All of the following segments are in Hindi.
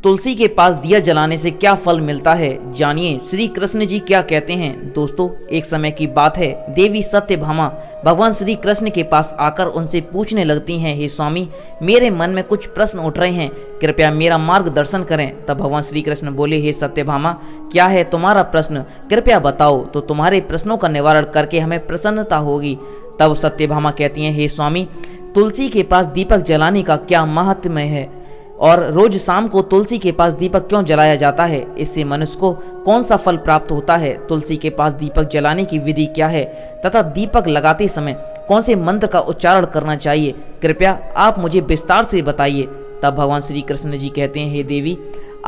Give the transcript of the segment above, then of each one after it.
तुलसी के पास दिया जलाने से क्या फल मिलता है, जानिए श्री कृष्ण जी क्या कहते हैं। दोस्तों, एक समय की बात है, देवी सत्यभामा भगवान श्री कृष्ण के पास आकर उनसे पूछने लगती हैं, हे स्वामी, मेरे मन में कुछ प्रश्न उठ रहे हैं, कृपया मेरा मार्गदर्शन करें। तब भगवान श्री कृष्ण बोले, हे सत्यभामा, क्या है तुम्हारा प्रश्न, कृपया बताओ, तो तुम्हारे प्रश्नों का निवारण करके हमें प्रसन्नता होगी। तब सत्यभामा कहती हैं, हे स्वामी, तुलसी के पास दीपक जलाने का क्या महात्म्य है और रोज शाम को तुलसी के पास दीपक क्यों जलाया जाता है, इससे मनुष्य को कौन सा फल प्राप्त होता है, तुलसी के पास दीपक जलाने की विधि क्या है तथा दीपक लगाते समय कौन से मंत्र का उच्चारण करना चाहिए, कृपया आप मुझे विस्तार से बताइए। तब भगवान श्री कृष्ण जी कहते हैं, हे देवी,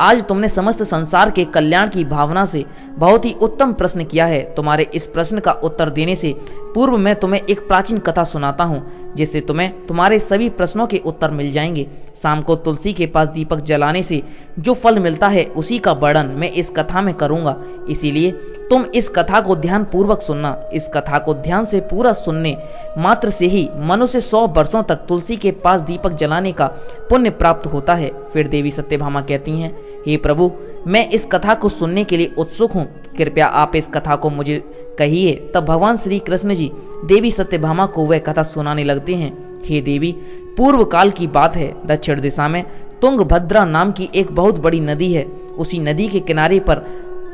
आज तुमने समस्त संसार के कल्याण की भावना से बहुत ही उत्तम प्रश्न किया है। तुम्हारे इस प्रश्न का उत्तर देने से पूर्व मैं तुम्हें एक प्राचीन कथा सुनाता हूँ, जिससे तुम्हें तुम्हारे सभी प्रश्नों के उत्तर मिल जाएंगे। शाम को तुलसी के पास दीपक जलाने से जो फल मिलता है उसी का वर्णन मैं इस कथा में करूँगा, इसीलिए तुम इस कथा को ध्यान पूर्वक सुनना। इस कथा को ध्यान से पूरा सुनने मात्र से ही मनुष्य 100 वर्षों तक तुलसी के पास दीपक जलाने का पुण्य प्राप्त होता है। फिर देवी सत्यभामा कहती हैं, हे प्रभु, मैं इस कथा को सुनने के लिए उत्सुक हूँ, कृपया आप इस कथा को मुझे कहिए। तब भगवान श्री कृष्ण जी देवी सत्यभामा को वह कथा सुनाने लगते हैं। हे देवी, पूर्व काल की बात है, दक्षिण दिशा में तुंगभद्रा नाम की एक बहुत बड़ी नदी है। उसी नदी के किनारे पर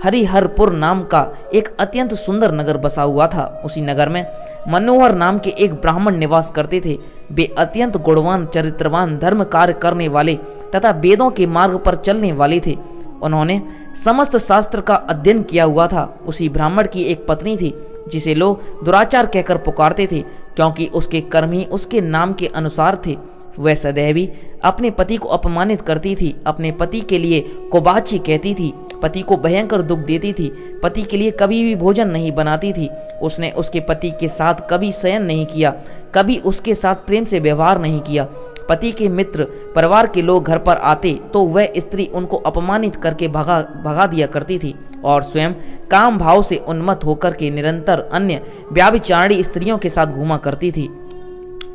हरिहरपुर नाम का एक अत्यंत सुंदर नगर बसा हुआ था। उसी नगर में मनोहर नाम के एक ब्राह्मण निवास करते थे। वे अत्यंत गुणवान, चरित्रवान, धर्म कार्य करने वाले तथा वेदों के मार्ग पर चलने वाले थे। उन्होंने समस्त शास्त्र का अध्ययन किया हुआ था। उसी ब्राह्मण की एक पत्नी थी, जिसे लोग दुराचार कहकर पुकारते थे, क्योंकि उसके कर्म ही उसके नाम के अनुसार थे। वह सदैव ही अपने पति को अपमानित करती थी, अपने पति के लिए कुबाची कहती थी, पति को भयंकर दुख देती थी, पति के लिए कभी भी भोजन नहीं बनाती थी। उसने उसके पति के साथ कभी शयन नहीं किया, कभी उसके साथ प्रेम से व्यवहार नहीं किया। पति के मित्र, परिवार के लोग घर पर आते तो वह स्त्री उनको अपमानित करके भगा दिया करती थी और स्वयं काम भाव से उन्मत्त होकर के निरंतर अन्य व्यभिचारिणी स्त्रियों के साथ घूमा करती थी।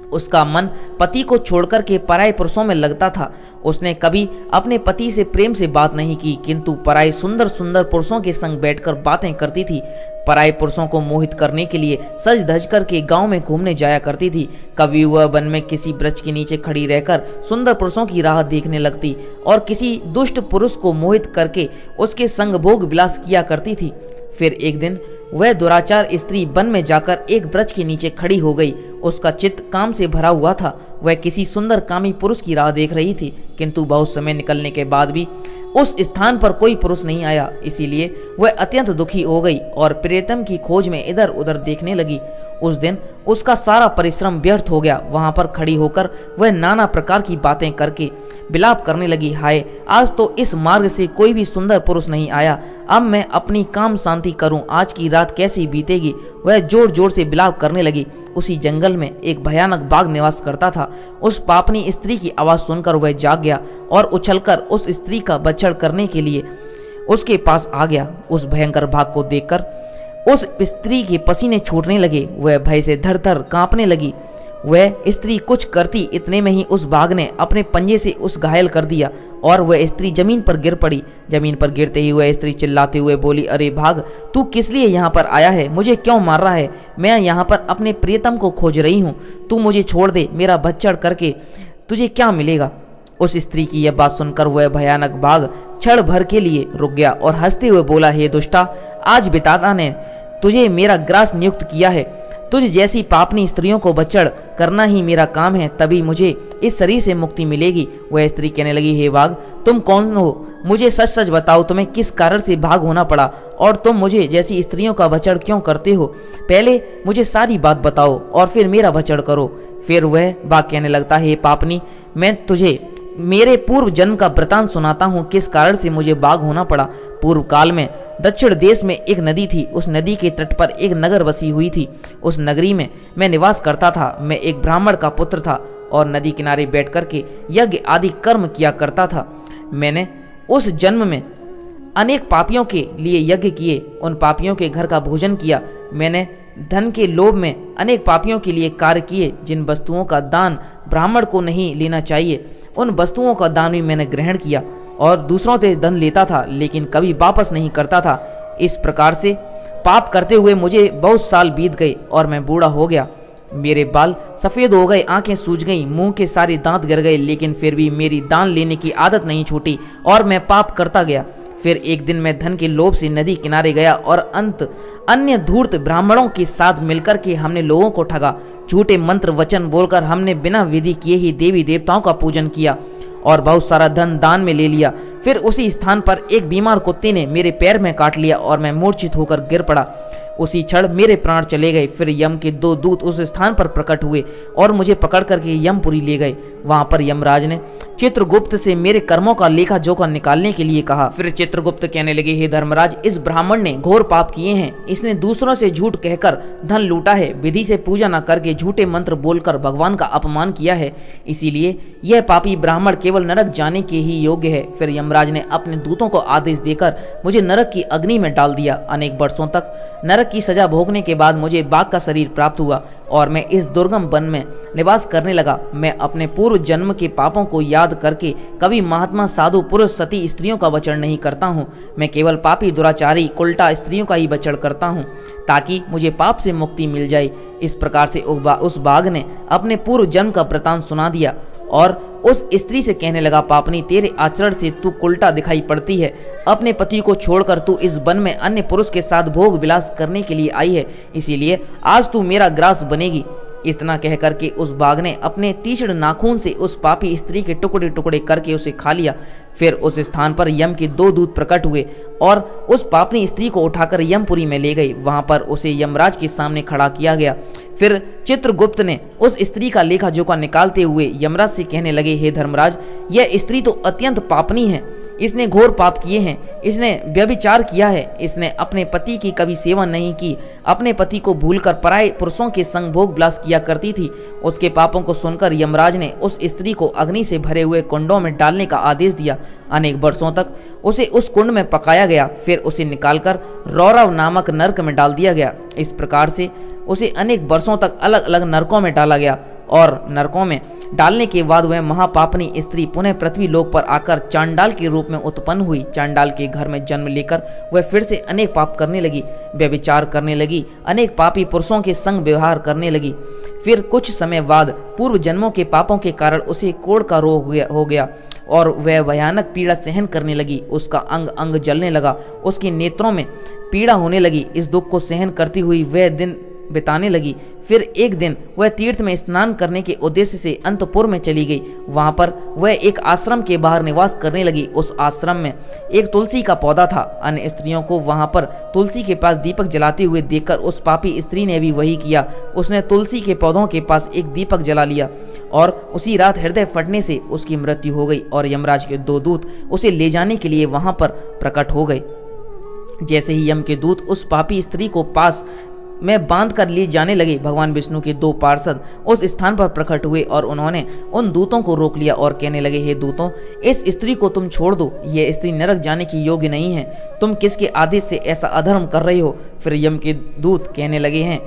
उसका मन पति को छोड़कर के पराये पुरुषों में लगता था। उसने कभी अपने पति से प्रेम से बात नहीं की, किंतु पराये सुंदर सुंदर पुरुषों के संग बैठकर बातें करती थी। पराये पुरुषों को मोहित करने के लिए सज धज करके गांव में घूमने जाया करती थी। कभी वह वन में किसी वृक्ष के नीचे खड़ी रहकर सुंदर पुरुषों की राह देखने लगती और किसी दुष्ट पुरुष को मोहित करके उसके संग भोग विलास किया करती थी। फिर एक दिन वह दुराचार स्त्री वन में जाकर एक वृक्ष के नीचे खड़ी हो गई। उसका चित्त काम से भरा हुआ था। वह किसी सुंदर कामी पुरुष की राह देख रही थी, किंतु बहुत समय निकलने के बाद भी उस स्थान पर कोई पुरुष नहीं आया। इसीलिए वह अत्यंत दुखी हो गई और प्रियतम की खोज में इधर उधर देखने लगी। उस दिन उसका सारा परिश्रम व्यर्थ हो गया। वहां पर खड़ी होकर वह नाना प्रकार की बातें करके विलाप करने लगी, हाय, आज तो इस मार्ग से कोई भी सुंदर पुरुष नहीं आया। अब मैं अपनी काम शांति करूं, आज की रात कैसी बीतेगी। वह जोर जोर से विलाप करने लगी। उसी जंगल में एक भयानक बाघ निवास करता था। उस पापनी स्त्री की आवाज सुनकर वह जाग गया और उछलकर उस स्त्री का बछड़ करने के लिए उसके पास आ गया। उस भयंकर बाघ को देखकर उस स्त्री के पसीने छूटने लगे। वह भय से धर धर कांपने लगी। वह स्त्री कुछ करती, इतने में ही उस बाघ ने अपने पंजे से उस घायल कर दिया और वह स्त्री जमीन पर गिर पड़ी। जमीन पर गिरते ही वह स्त्री चिल्लाते हुए बोली, अरे बाघ, तू किस लिए यहाँ पर आया है, मुझे क्यों मार रहा है? मैं यहाँ पर अपने प्रियतम को खोज रही हूँ, तू मुझे छोड़ दे, मेरा बछड़ करके तुझे क्या मिलेगा? उस स्त्री की यह बात सुनकर वह भयानक बाघ क्षण भर के लिए रुक गया और हंसते हुए बोला, हे दुष्टा, आज विधाता ने तुझे मेरा ग्रास नियुक्त किया है। तुझ जैसी पापनी स्त्रियों को बछड़ करना ही मेरा काम है, तभी मुझे इस शरीर से मुक्ति मिलेगी। वह स्त्री कहने लगी, हे बाघ, तुम कौन हो? मुझे सच सच बताओ, तुम्हें किस कारण से बाघ होना पड़ा और तुम मुझे जैसी स्त्रियों का बछड़ क्यों करते हो? पहले मुझे सारी बात बताओ और फिर मेरा बछड़ करो। फिर वह बाघ कहने लगता, हे पापनी, मैं तुझे मेरे पूर्व जन्म का वृतांत सुनाता हूँ, किस कारण से मुझे बाघ होना पड़ा। पूर्व काल में दक्षिण देश में एक नदी थी। उस नदी के तट पर एक नगर बसी हुई थी। उस नगरी में मैं निवास करता था। मैं एक ब्राह्मण का पुत्र था और नदी किनारे बैठ करके यज्ञ आदि कर्म किया करता था। मैंने उस जन्म में अनेक पापियों के लिए यज्ञ किए, उन पापियों के घर का भोजन किया। मैंने धन के लोभ में अनेक पापियों के लिए कार्य किए। जिन वस्तुओं का दान ब्राह्मण को नहीं लेना चाहिए, उन वस्तुओं का दान भी मैंने ग्रहण किया। और दूसरों से धन लेता था लेकिन कभी वापस नहीं करता था। इस प्रकार से पाप करते हुए मुझे बहुत साल बीत गए और मैं बूढ़ा हो गया। मेरे बाल सफ़ेद हो गए, आंखें सूज गईं, मुंह के सारे दांत गिर गए, लेकिन फिर भी मेरी दान लेने की आदत नहीं छूटी और मैं पाप करता गया। फिर एक दिन मैं धन के लोभ से नदी किनारे गया और अन्य धूर्त ब्राह्मणों के साथ मिलकर के हमने लोगों को ठगा। झूठे मंत्र वचन बोलकर हमने बिना विधि किए ही देवी देवताओं का पूजन किया और बहुत सारा धन दान में ले लिया। फिर उसी स्थान पर एक बीमार कुत्ते ने मेरे पैर में काट लिया और मैं मूर्छित होकर गिर पड़ा। उसी क्षण मेरे प्राण चले गए। फिर यम के 2 दूत उस स्थान पर प्रकट हुए और मुझे पकड़ करके यमपुरी ले गए। वहां पर यमराज ने चित्रगुप्त से मेरे कर्मों का लेखा जोखा निकालने के लिए कहा। फिर चित्रगुप्त कहने लगे, हे धर्मराज, इस ब्राह्मण ने घोर पाप किए हैं। इसने दूसरों से झूठ कहकर धन लूटा है, विधि से पूजा न करके झूठे मंत्र बोलकर भगवान का अपमान किया है, इसीलिए यह पापी ब्राह्मण केवल नरक जाने के ही योग्य है। फिर यमराज ने अपने दूतों को आदेश देकर मुझे नरक की अग्नि में डाल दिया। अनेक वर्षों तक नरक की सजा भोगने के बाद मुझे बाघ का शरीर प्राप्त हुआ और मैं इस दुर्गम वन में निवास करने लगा। मैं अपने पूर्व जन्म के पापों को याद करके कभी महात्मा, साधु, पुरुष, सती स्त्रियों का वचन नहीं करता हूँ। मैं केवल पापी, दुराचारी, उल्टा स्त्रियों का ही वचन करता हूँ ताकि मुझे पाप से मुक्ति मिल जाए। इस प्रकार से उस बाघ ने अपने पूर्व जन्म का वृतांत सुना दिया और उस स्त्री से कहने लगा, पापनी, तेरे आचरण से तू उल्टा दिखाई पड़ती है। अपने पति को छोड़कर तू इस वन में अन्य पुरुष के साथ भोग विलास करने के लिए आई है, इसीलिए आज तू मेरा ग्रास बनेगी। इतना कह करके उस बाघ ने अपने तीक्ष्ण नाखून से उस पापी स्त्री के टुकड़े टुकड़े करके उसे खा लिया। फिर उस स्थान पर यम के 2 दूत प्रकट हुए और उस पापनी स्त्री को उठाकर यमपुरी में ले गए। वहां पर उसे यमराज के सामने खड़ा किया गया। फिर चित्रगुप्त ने उस स्त्री का लेखा जोखा निकालते हुए यमराज से कहने लगे, हे धर्मराज, यह स्त्री तो अत्यंत पापनी है। इसने घोर पाप किए हैं, इसने व्यभिचार किया है, इसने अपने पति की कभी सेवा नहीं की, अपने पति को भूलकर पराये पुरुषों के संग भोग विलास किया करती थी। उसके पापों को सुनकर यमराज ने उस स्त्री को अग्नि से भरे हुए कुंडों में डालने का आदेश दिया। अनेक वर्षों तक उसे उस कुंड में पकाया गया। फिर उसे निकालकर रौरव नामक नरक में डाल दिया गया। इस प्रकार से उसे अनेक वर्षों तक अलग अलग नरकों में डाला गया और नरकों में डालने के बाद वह महापापनी स्त्री पुनः पृथ्वी लोक पर आकर चांडाल के रूप में उत्पन्न हुई। चांडाल के घर में जन्म लेकर वह फिर से अनेक पाप करने लगी, व्यभिचार करने लगी, अनेक पापी पुरुषों के संग व्यवहार करने लगी। फिर कुछ समय बाद पूर्व जन्मों के पापों के कारण उसे कोढ़ का रोग हो गया और वह भयानक पीड़ा सहन करने लगी। उसका अंग अंग जलने लगा, उसके नेत्रों में पीड़ा होने लगी। इस दुख को सहन करती हुई वह दिन बिताने लगी। फिर एक दिन वह तीर्थ में स्नान करने के उद्देश्य से अंतपुर में चली गई। वहां पर वह एक आश्रम के बाहर निवास करने लगी। उस आश्रम में एक तुलसी का पौधा था। अन्य स्त्रियों को वहां पर तुलसी के पास दीपक जलाते हुए देखकर उस पापी स्त्री ने भी वही किया। उसने तुलसी के पौधों के पास एक दीपक जला लिया और उसी रात हृदय फटने से उसकी मृत्यु हो गई और यमराज के 2 दूत उसे ले जाने के लिए वहां पर प्रकट हो गए। जैसे ही यम के दूत उस पापी स्त्री को पास में बांध कर लिए जाने लगे, भगवान विष्णु के 2 पार्षद उस स्थान पर प्रकट हुए और उन्होंने उन दूतों को रोक लिया और कहने लगे, हे दूतों, इस स्त्री को तुम छोड़ दो। यह स्त्री नरक जाने की योग्य नहीं है। तुम किसके आदेश से ऐसा अधर्म कर रहे हो? फिर यम के दूत कहने लगे हैं,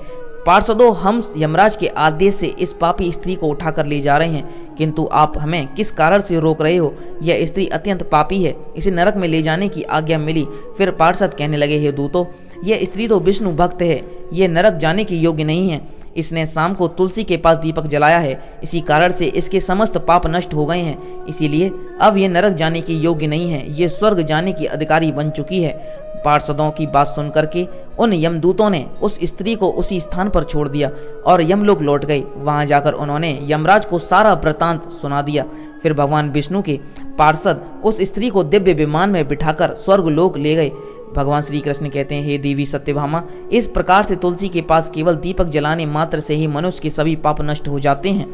पार्षदों, हम यमराज के आदेश से इस पापी स्त्री को उठाकर ले जा रहे हैं, किंतु आप हमें किस कारण से रोक रहे हो? यह स्त्री अत्यंत पापी है, इसे नरक में ले जाने की आज्ञा मिली। फिर पार्षद कहने लगे, हे दूतों, यह स्त्री तो विष्णु भक्त है, यह नरक जाने की योग्य नहीं है। इसने शाम को तुलसी के पास दीपक जलाया है, इसी कारण से इसके समस्त पाप नष्ट हो गए हैं, इसीलिए अब यह नरक जाने की योग्य नहीं है, ये स्वर्ग जाने की अधिकारी बन चुकी है। पार्षदों की बात सुनकर के उन यमदूतों ने उस स्त्री को उसी स्थान पर छोड़ दिया और यमलोक लौट गए। वहां जाकर उन्होंने यमराज को सारा वृतांत सुना दिया। फिर भगवान विष्णु के पार्षद उस स्त्री को दिव्य विमान में बिठाकर स्वर्ग लोक ले गए। भगवान श्री कृष्ण कहते हैं, हे देवी सत्यभामा, इस प्रकार से तुलसी के पास केवल दीपक जलाने मात्र से ही मनुष्य के सभी पाप नष्ट हो जाते हैं।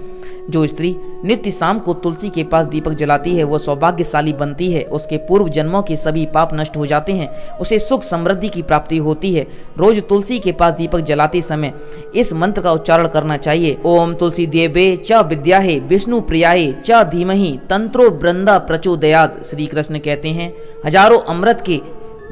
जो स्त्री नित्य शाम को तुलसी के पास दीपक जलाती है वह सौभाग्यशाली बनती है। उसके पूर्व जन्मों के सभी पाप नष्ट हो जाते हैं, उसे सुख समृद्धि की प्राप्ति होती है। रोज तुलसी के पास दीपक जलाते समय इस मंत्र का उच्चारण करना चाहिए, ओम तुलसी देवे च विद्याहे विष्णु प्रियाये च धीमहि तंत्रो वृंदा प्रचोदयात्। श्री कृष्ण कहते हैं, हजारों अमृत के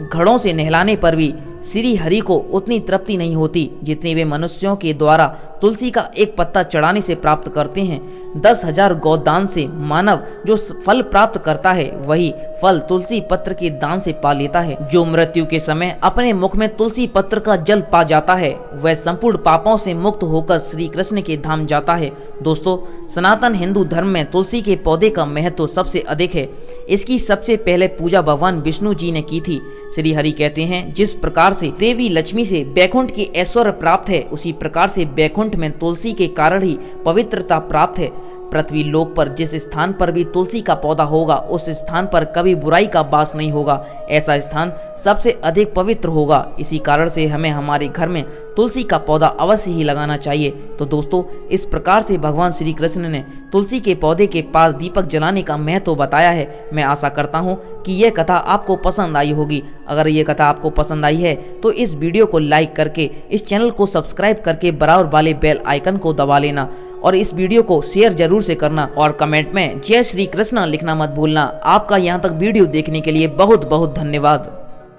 घड़ों से नहलाने पर भी श्री हरि को उतनी तृप्ति नहीं होती जितनी वे मनुष्यों के द्वारा तुलसी का एक पत्ता चढ़ाने से प्राप्त करते हैं। 10,000 गोदान से मानव जो फल प्राप्त करता है वही फल तुलसी पत्र के दान से पा लेता है। जो मृत्यु के समय अपने मुख में तुलसी पत्र का जल पा जाता है वह संपूर्ण पापों से मुक्त होकर श्री कृष्ण के धाम जाता है। दोस्तों, सनातन हिंदू धर्म में तुलसी के पौधे का महत्व सबसे अधिक है। इसकी सबसे पहले पूजा भगवान विष्णु जी ने की थी। श्री हरि कहते हैं, जिस प्रकार से देवी लक्ष्मी से बैकुंठ की ऐश्वर्य प्राप्त है उसी प्रकार से बैकुंठ में तुलसी के कारण ही पवित्रता प्राप्त है। पृथ्वी लोक पर जिस स्थान पर भी तुलसी का पौधा होगा उस स्थान पर कभी बुराई का वास नहीं होगा। ऐसा स्थान सबसे अधिक पवित्र होगा। इसी कारण से हमें हमारे घर में तुलसी का पौधा अवश्य ही लगाना चाहिए। तो दोस्तों, इस प्रकार से भगवान श्री कृष्ण ने तुलसी के पौधे के पास दीपक जलाने का महत्व बताया है। मैं आशा करता हूँ कि यह कथा आपको पसंद आई होगी। अगर ये कथा आपको पसंद आई है तो इस वीडियो को लाइक करके इस चैनल को सब्सक्राइब करके बराबर वाले बेल आइकन को दबा लेना और इस वीडियो को शेयर जरूर से करना और कमेंट में जय श्री कृष्ण लिखना मत भूलना। आपका यहाँ तक वीडियो देखने के लिए बहुत बहुत धन्यवाद।